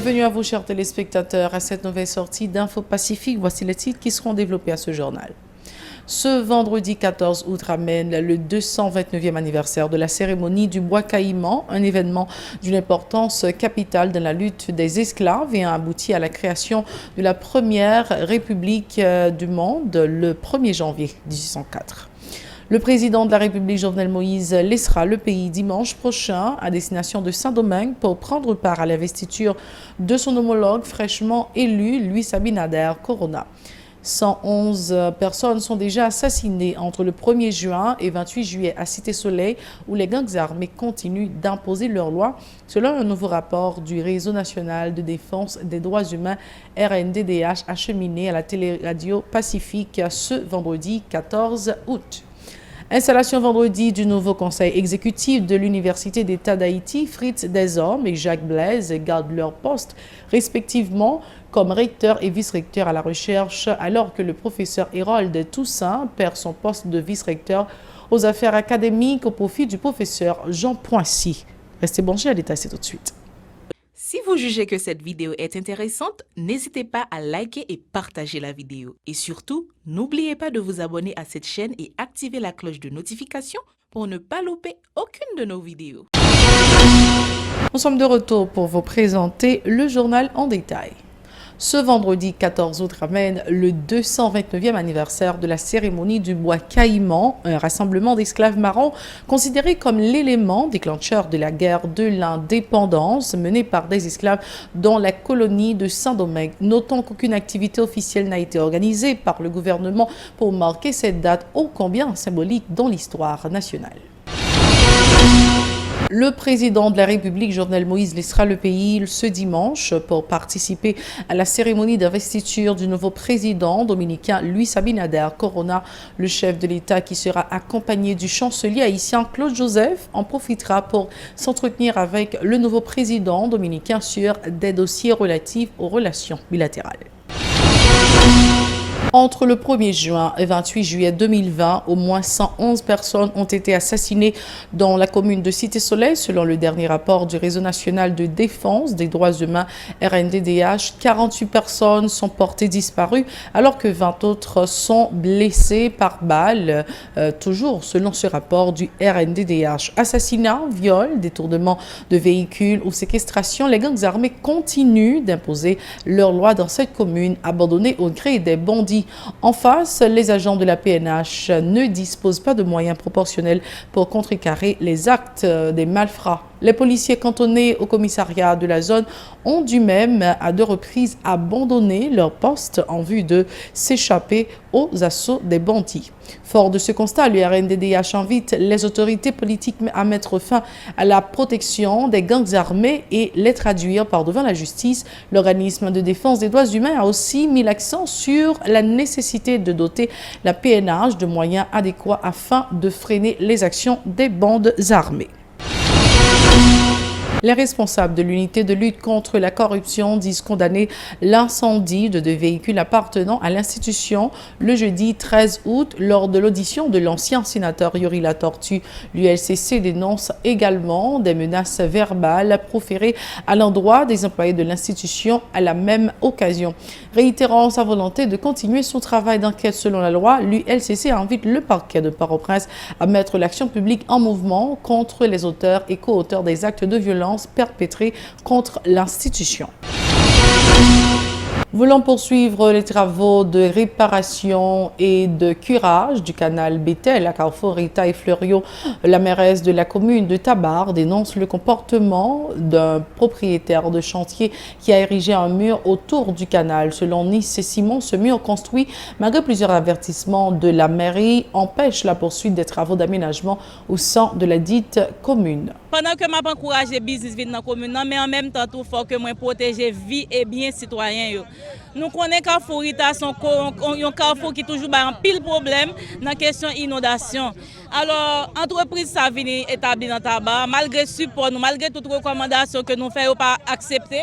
Bienvenue à vous, chers téléspectateurs, à cette nouvelle sortie d'Info Pacifique. Voici les titres qui seront développés à ce journal. Ce vendredi 14 août ramène le 229e anniversaire de la cérémonie du bois caïman, un événement d'une importance capitale dans la lutte des esclaves et a abouti à la création de la première république du monde le 1er janvier 1804. Le président de la République, Jovenel Moïse, laissera le pays dimanche prochain à destination de Saint-Domingue pour prendre part à l'investiture de son homologue fraîchement élu, Luis Abinader Corona. 111 personnes sont déjà assassinées entre le 1er juin et 28 juillet à Cité-Soleil, où les gangs armés continuent d'imposer leurs lois, selon un nouveau rapport du Réseau national de défense des droits humains RNDDH acheminé à la télé-radio Pacifique ce vendredi 14 août. Installation vendredi du nouveau conseil exécutif de l'Université d'État d'Haïti. Fritz Desormes et Jacques Blaise gardent leur poste respectivement comme recteur et vice-recteur à la recherche, alors que le professeur Hérold Toussaint perd son poste de vice-recteur aux affaires académiques au profit du professeur Jean Poincy. Restez branchés à l'état, c'est tout de suite. Si vous jugez que cette vidéo est intéressante, n'hésitez pas à liker et partager la vidéo. Et surtout, n'oubliez pas de vous abonner à cette chaîne et activer la cloche de notification pour ne pas louper aucune de nos vidéos. Nous sommes de retour pour vous présenter le journal en détail. Ce vendredi 14 août ramène le 229e anniversaire de la cérémonie du bois caïman, un rassemblement d'esclaves marrons considéré comme l'élément déclencheur de la guerre de l'indépendance menée par des esclaves dans la colonie de Saint-Domingue. Notons qu'aucune activité officielle n'a été organisée par le gouvernement pour marquer cette date ô combien symbolique dans l'histoire nationale. Le président de la République, Jovenel Moïse, laissera le pays ce dimanche pour participer à la cérémonie d'investiture du nouveau président dominicain Luis Abinader Corona. Le chef de l'État, qui sera accompagné du chancelier haïtien Claude Joseph, en profitera pour s'entretenir avec le nouveau président dominicain sur des dossiers relatifs aux relations bilatérales. Entre le 1er juin et 28 juillet 2020, au moins 111 personnes ont été assassinées dans la commune de Cité-Soleil, selon le dernier rapport du Réseau national de défense des droits humains RNDDH. 48 personnes sont portées disparues, alors que 20 autres sont blessées par balle, toujours selon ce rapport du RNDDH. Assassinats, viols, détournement de véhicules ou séquestration, les gangs armés continuent d'imposer leurs lois dans cette commune abandonnée au gré des bandits. En face, les agents de la PNH ne disposent pas de moyens proportionnels pour contrecarrer les actes des malfrats. Les policiers cantonnés au commissariat de la zone ont dû même à 2 reprises abandonner leur poste en vue de s'échapper aux assauts des bandits. Fort de ce constat, le RNDDH invite les autorités politiques à mettre fin à la protection des gangs armés et les traduire par devant la justice. L'organisme de défense des droits humains a aussi mis l'accent sur la nécessité de doter la PNH de moyens adéquats afin de freiner les actions des bandes armées. Les responsables de l'unité de lutte contre la corruption disent condamner l'incendie de 2 véhicules appartenant à l'institution le jeudi 13 août lors de l'audition de l'ancien sénateur Yuri Latortue. L'ULCC dénonce également des menaces verbales proférées à l'endroit des employés de l'institution à la même occasion. Réitérant sa volonté de continuer son travail d'enquête selon la loi, l'ULCC invite le parquet de Port-au-Prince à mettre l'action publique en mouvement contre les auteurs et co-auteurs des actes de violence perpétrés contre l'institution. Voulant poursuivre les travaux de réparation et de curage du canal Bétel à Carrefour Rita et Fleuriot, la mairesse de la commune de Tabar dénonce le comportement d'un propriétaire de chantier qui a érigé un mur autour du canal. Selon Nice Simon, ce mur construit malgré plusieurs avertissements de la mairie empêche la poursuite des travaux d'aménagement au sein de la dite commune. Pendant que je encourage le business dans la commune, mais en même temps, il faut que je protège la vie et bien citoyens. Nous connaissons que Carrefour Rita un carrefour qui toujours un pile problème dans la question d'inondation. Alors, l'entreprise ça vient établie dans Tabar, malgré support, malgré toutes les recommandations que nous faisons pas accepter.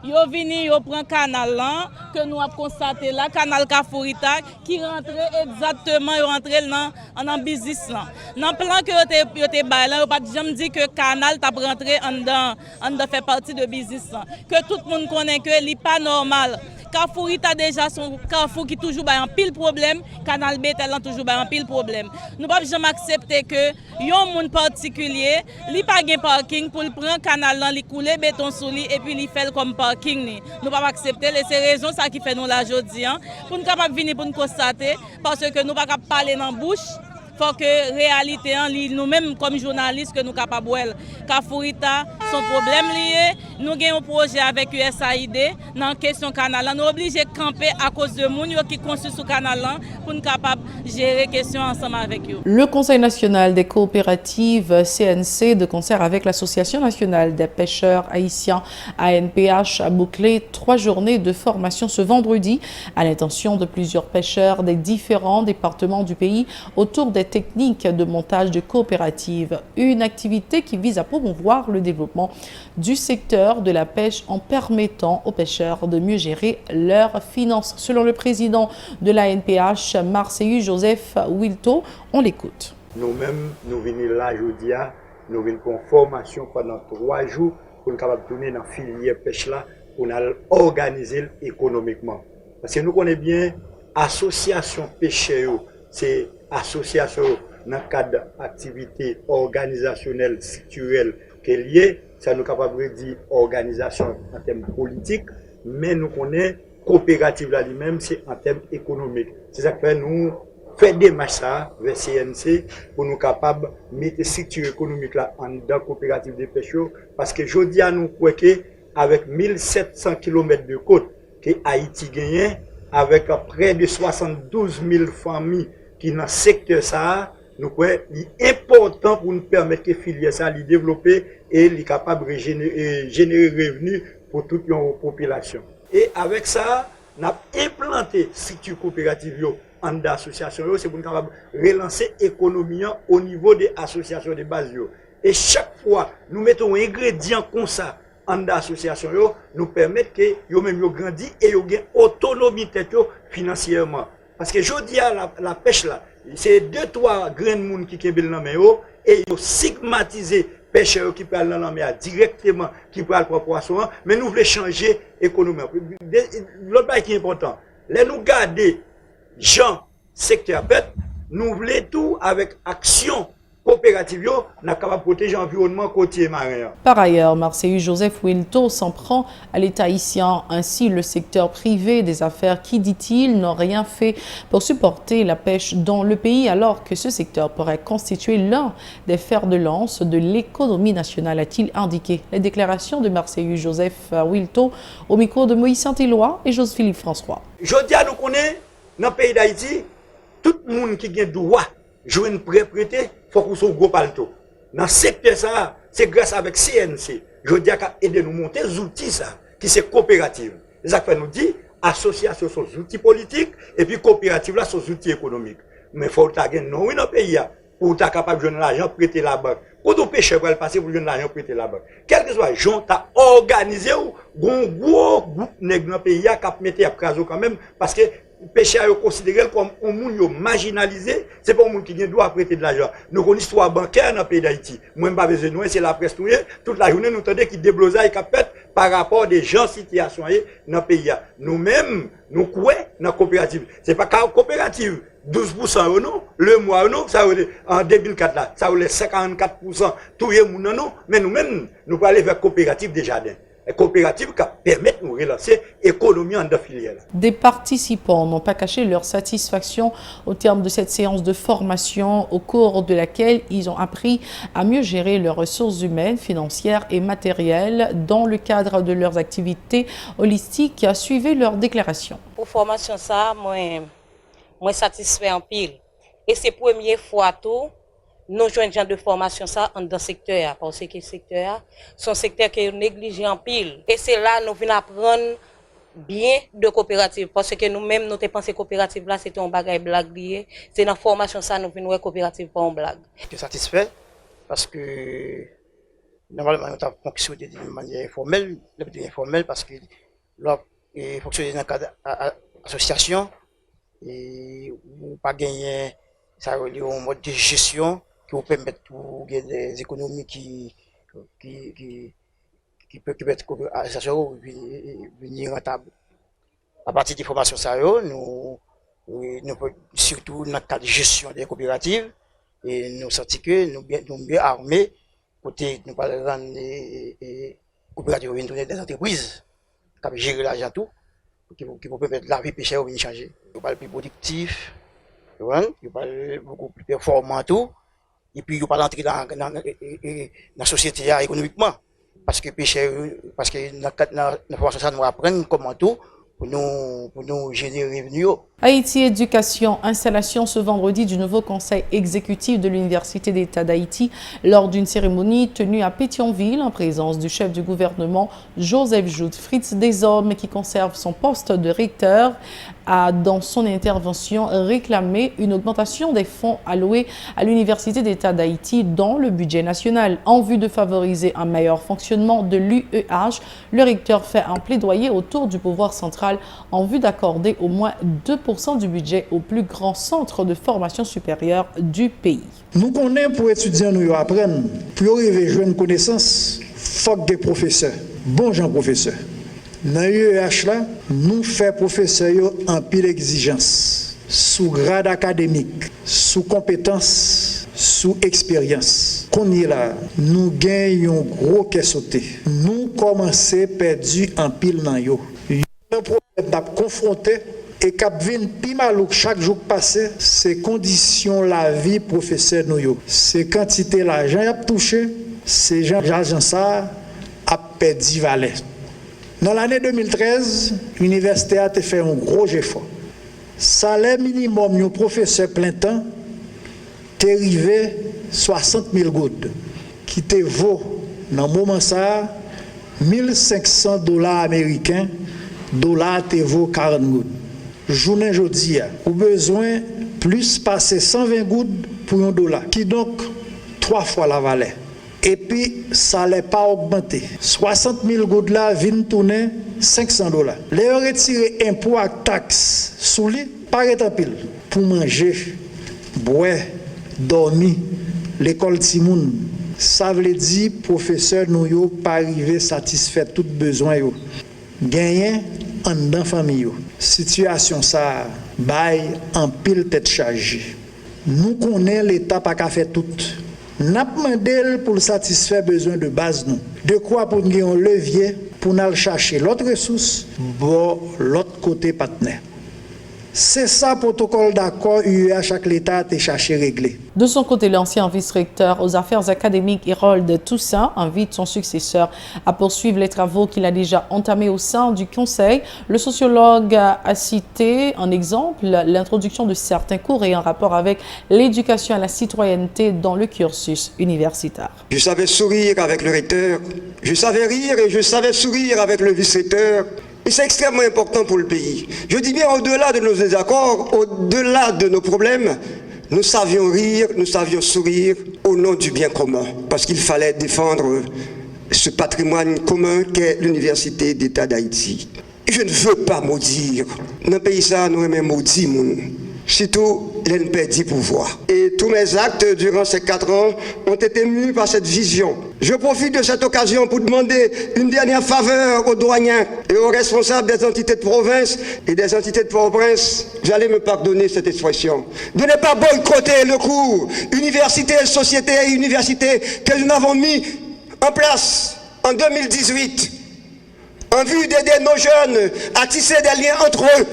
yo vini yo prend canal là que nous avons constaté là canal Kafourita qui rentrait exactement yo rentrer dans business là. Dans plan que yo te bail là yo pas jamais dit que canal t'a rentré en dedans fait partie de business là. Que tout le monde connaît que li pas normal. Kafourita déjà son carrefour qui toujours en pile problème, canal Betel a toujours en pile problème. Nous pas jamais accepter que yon monde particulier, li pas gen parking pour prendre canal là, li couler béton sous lui et puis li fait comme parking ni. Nous pas accepter les c'est raison ça qui fait nous la jodi pour nous capable venir pour nous constater parce que nous pas capable parler dans bouche. Faut que réalité nous-mêmes comme journalistes que nous capables Kafourita son problème lié nous avons un projet avec USAID dans question canal nous obligés de camper à cause de moun qui construit ce canal pour nous capables gérer question ensemble avec eux. Le Conseil national des coopératives CNC de concert avec l'Association nationale des pêcheurs haïtiens ANPH a bouclé 3 journées de formation ce vendredi à l'intention de plusieurs pêcheurs des différents départements du pays autour des techniques de montage de coopératives, une activité qui vise à promouvoir le développement du secteur de la pêche en permettant aux pêcheurs de mieux gérer leurs finances. Selon le président de l'ANPH, Marseillus Joseph Wilto, on l'écoute. Nous-mêmes, nous venons là aujourd'hui, nous venons pour une formation pendant 3 jours pour nous capables de tourner dans la filière pêche là, pour nous organiser économiquement. Parce que nous connaissons bien l'association pêcheur, c'est association dans le cadre d'activités organisationnelles, structurelles qui est liée, ça nous capable de dire organisation en termes politiques, mais nous connaissons coopérative là lui-même, c'est en termes économiques. C'est ça que fait nous faire des marches vers CNC pour nous capables de mettre des structures économiques là en dans coopérative des pêcheurs, parce que je dis à nous avec 1700 km de côte que Haïti gagne, avec près de 72 000 familles qui dans le secteur ça, nous croyons important pour nous permettre que filière ça lui développer et lui capable de générer revenus pour toute la population. Et avec ça, nous avons implanté structure coopérative en d'association, c'est pour nous capable de relancer l'économie au niveau des associations de base. Et chaque fois, nous mettons un ingrédient comme ça en d'association, nous permettent que yo même yo grandi et yo gain autonomie financièrement. Parce que je dis à la pêche là, c'est 2-3 grains de monde qui kembel dans mer et ils stigmatiser pêcheurs qui parlent dans la mer directement qui parlent pour poisson, mais nous voulons changer l'économie. L'autre chose qui est important, là nous garder gens secteur pêche, nous voulons tout avec action coopérative, nous sommes capables de protéger l'environnement côtier marin. Par ailleurs, Marseillus Joseph Wilto s'en prend à l'État haïtien, ainsi le secteur privé des affaires qui, dit-il, n'ont rien fait pour supporter la pêche dans le pays, alors que ce secteur pourrait constituer l'un des fers de lance de l'économie nationale, a-t-il indiqué. Les déclarations de Marseillus Joseph Wilto au micro de Moïse Saint-Éloi et Joseph-Philippe François. Je dis à nous connaître, dans le pays d'Haïti, tout le monde qui a droit jouer une propriété, il faut qu'on soit gros palto. Dans le secteur ça, c'est grâce avec CNC. Je dis qu'à aider nous monter des outils ça, qui c'est coopérative. Ça fait nous dit, association sont des outils politiques, et puis coopérative là sont des outils économiques. Mais il faut que tu aies non dans le pays, pour être capable de jouer l'argent, prêter la banque. Quand on pêche, pour passer pour jouer l'argent, prêter la banque. Quel que soit le gens, tu as organisé un gros groupe dans le pays, qui a mis à craser quand même, parce que pêcheurs sont considérés comme un monde marginalisé, c'est pas un monde qui doit prêter de l'argent. Nous avons une histoire bancaire dans le pays d'Haïti. Moi, je ne sais pas, c'est la presse toute la journée, nous entendons qui déblosaille, qui pète par rapport des gens situation dans le pays. Nous-mêmes, nous croyons dans la coopérative. Ce n'est pas qu'une coopérative, 12% non, le mois non, ça en 2004 là, ça voulait 54%, tout le monde non, mais nous-mêmes, nous allons aller vers la coopérative des jardins. Coopératives qui permettent de relancer l'économie en deux filières. Des participants n'ont pas caché leur satisfaction au terme de cette séance de formation au cours de laquelle ils ont appris à mieux gérer leurs ressources humaines, financières et matérielles dans le cadre de leurs activités holistiques qui a suivi leur déclaration. Pour formation ça, moi satisfait en pile. Et c'est la première fois tout. Nous jouons genre de formation ça dans le secteur, parce que le secteur, c'est un secteur qui est négligé en pile. Et c'est là que nous venons apprendre bien de coopérative, parce que nous-mêmes, nous avons pensé coopérative là, c'était un bagage blague lié. C'est dans la formation ça, nous venons coopérative pour une blague. Je suis satisfait, parce que normalement, nous avons fonctionné de manière informelle, parce que et fonctionner dans le cadre d'association et ou pas gagner ça un mode de gestion qui vous permet de gagner des économies qui peut être association venir rentable. À partir des formations ça nous surtout dans le cadre de gestion des coopératives et nous sentons que nous bien armés côté nous pas rendre les coopératives des entreprises qui gérer l'argent tout qui vont permettre la vie pêcheur de changer. Ils parlent plus productif, ils parlent beaucoup plus performant tout et puis ils parlent entrer dans la société économiquement parce que pêcheur parce que dans la formation ça nous apprendre comment tout pour nous générer revenus. Haïti Éducation, installation ce vendredi du nouveau conseil exécutif de l'Université d'État d'Haïti lors d'une cérémonie tenue à Pétionville en présence du chef du gouvernement Joseph Jout. Fritz Desormes, qui conserve son poste de recteur, a dans son intervention réclamé une augmentation des fonds alloués à l'Université d'État d'Haïti dans le budget national. En vue de favoriser un meilleur fonctionnement de l'UEH, le recteur fait un plaidoyer autour du pouvoir central en vue d'accorder au moins 2% du budget au plus grand centre de formation supérieure du pays. Nous connaissons pour étudiants, nous apprendre, pour arriver à jouer une connaissance, faut des professeurs, bons gens professeurs. Dans l'UEH, nous faisons professeurs en pile exigence, sous grade académique, sous compétence, sous expérience. Qu'on y est là, nous gagnons gros qu'est sauté. Nous commençons perdu en pile dans yo. Un problème d'à confronter et cap vinn pi malouk chaque jour passé, c'est conditions la vie professeur nous yo. C'est quantité l'argent y a touché, c'est l'argent ça a perdu valeur. Dans l'année 2013, l'université a fait un gros effort. Salaire minimum d'un professeur plein temps t'est arrivé 60 000 gouttes, qui te vaut dans le moment ça $1,500 américains, dollar te vaut 40 gouttes. Journée jeudi, ou besoin plus passer 120 gouttes pour $1, qui donc 3 fois la valeur. Et puis, ça n'est pas augmenté. 60 000 gouttes là viennent tourner $500. Les retirer impôts et taxes sous lui, paraît en pile. Pour manger, boire, dormir, l'école Timoun. Ça veut dire, professeur, nous n'avons pas arrivé satisfaire tout besoin. Gagner en dans famille. Situation ça, bail en pile tête chargée. Nous connaissons l'État pas qu'à faire tout. N'a pas demandé pour satisfaire besoin de base nous. De quoi pour nous un levier pour nous chercher l'autre ressource, bon l'autre côté partenaire. C'est ça protocole d'accord UEH chaque l'État a cherché régler. De son côté, l'ancien vice-recteur aux affaires académiques Hérold Toussaint invite son successeur à poursuivre les travaux qu'il a déjà entamés au sein du Conseil. Le sociologue a cité en exemple l'introduction de certains cours ayant rapport avec l'éducation à la citoyenneté dans le cursus universitaire. Je savais sourire avec le recteur, je savais rire et je savais sourire avec le vice-recteur. Et c'est extrêmement important pour le pays. Je dis bien au-delà de nos désaccords, au-delà de nos problèmes, nous savions rire, nous savions sourire au nom du bien commun. Parce qu'il fallait défendre ce patrimoine commun qu'est l'Université d'État d'Haïti. Je ne veux pas maudire. Dans le pays, ça, nous aimons maudire. Surtout, il a perdu pouvoir. Et tous mes actes durant ces 4 ans ont été mus par cette vision. Je profite de cette occasion pour demander une dernière faveur aux douaniers et aux responsables des entités de province et des entités de province. Vous allez me pardonner cette expression. De ne pas boycotter le cours université, société et université que nous avons mis en place en 2018 en vue d'aider nos jeunes à tisser des liens entre eux.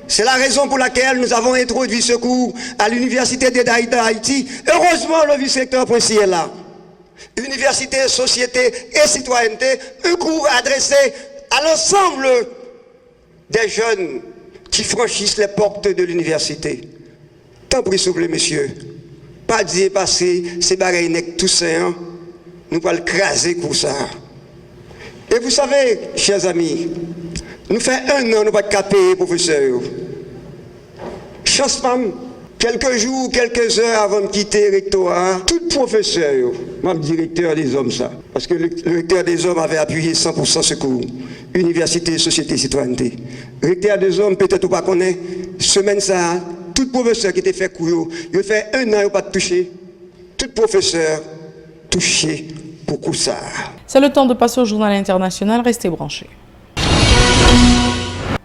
C'est la raison pour laquelle nous avons introduit ce cours à l'Université d'État d'Haïti. Heureusement, le vice-recteur Poincy est là. Université, société et citoyenneté, un cours adressé à l'ensemble des jeunes qui franchissent les portes de l'université. Tant pis, s'il vous plaît, messieurs. Pas dire passer ces bagailles avec Toussaint, nous allons le craser pour ça. Et vous savez, chers amis, nous fait 1 an, nous ne pouvons pas payer professeur. Chance femme, Quelques jours, quelques heures avant de quitter le rectorat, tout professeur, même directeur des hommes, ça, parce que le recteur des hommes avait appuyé 100% secours, université, société, citoyenneté. Le recteur des hommes, peut-être ou pas connaît, semaine ça, tout professeur qui était fait courir, il a fait 1 an, il n'a pas touché. Tout professeur touché pour ça. C'est le temps de passer au journal international. Restez branchés.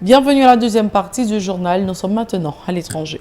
Bienvenue à la deuxième partie du journal. Nous sommes maintenant à l'étranger.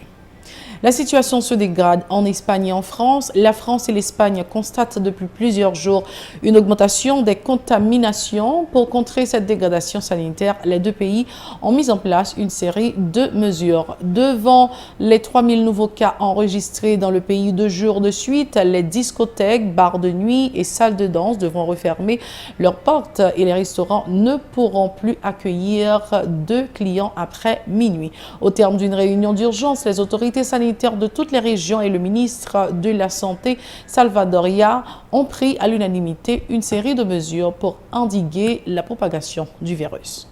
La situation se dégrade en Espagne et en France. La France et l'Espagne constatent depuis plusieurs jours une augmentation des contaminations. Pour contrer cette dégradation sanitaire, les deux pays ont mis en place une série de mesures. Devant les 3000 nouveaux cas enregistrés dans le pays 2 jours de suite, les discothèques, bars de nuit et salles de danse devront refermer leurs portes et les restaurants ne pourront plus accueillir de clients après minuit. Au terme d'une réunion d'urgence, les autorités sanitaires de toutes les régions et le ministre de la Santé, Salvadorilla, ont pris à l'unanimité une série de mesures pour endiguer la propagation du virus.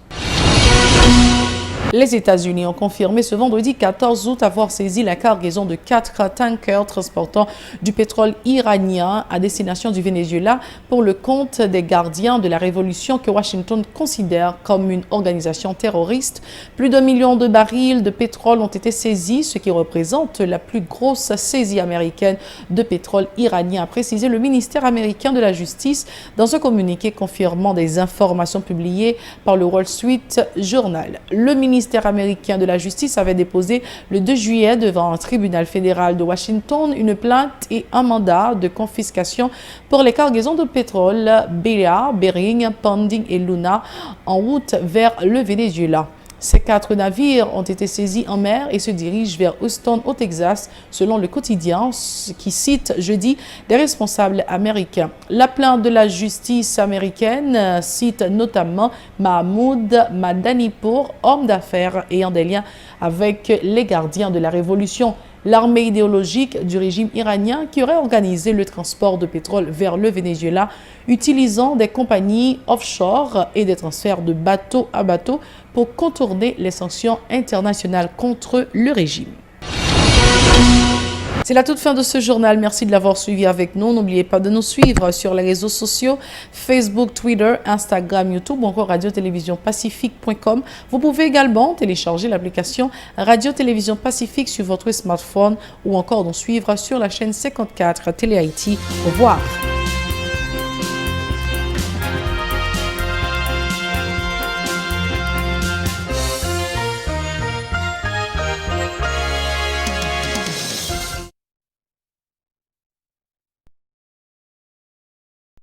Les États-Unis ont confirmé ce vendredi 14 août avoir saisi la cargaison de 4 tankers transportant du pétrole iranien à destination du Venezuela pour le compte des gardiens de la révolution que Washington considère comme une organisation terroriste. Plus d'1 million de barils de pétrole ont été saisis, ce qui représente la plus grosse saisie américaine de pétrole iranien, a précisé le ministère américain de la Justice dans un communiqué confirmant des informations publiées par le Wall Street Journal. Le ministère américain de la Justice avait déposé le 2 juillet devant un tribunal fédéral de Washington une plainte et un mandat de confiscation pour les cargaisons de pétrole Bella, Bering, Panding et Luna en route vers le Venezuela. Ces 4 navires ont été saisis en mer et se dirigent vers Houston, au Texas, selon le quotidien qui cite jeudi des responsables américains. La plainte de la justice américaine cite notamment Mahmoud Madanipour, homme d'affaires ayant des liens avec les gardiens de la révolution, l'armée idéologique du régime iranien qui aurait organisé le transport de pétrole vers le Venezuela, utilisant des compagnies offshore et des transferts de bateau à bateau pour contourner les sanctions internationales contre le régime. C'est la toute fin de ce journal. Merci de l'avoir suivi avec nous. N'oubliez pas de nous suivre sur les réseaux sociaux, Facebook, Twitter, Instagram, YouTube ou encore radio-télévision-pacifique.com. Vous pouvez également télécharger l'application Radio-Télévision Pacifique sur votre smartphone ou encore nous suivre sur la chaîne 54 Télé Haïti. Au revoir.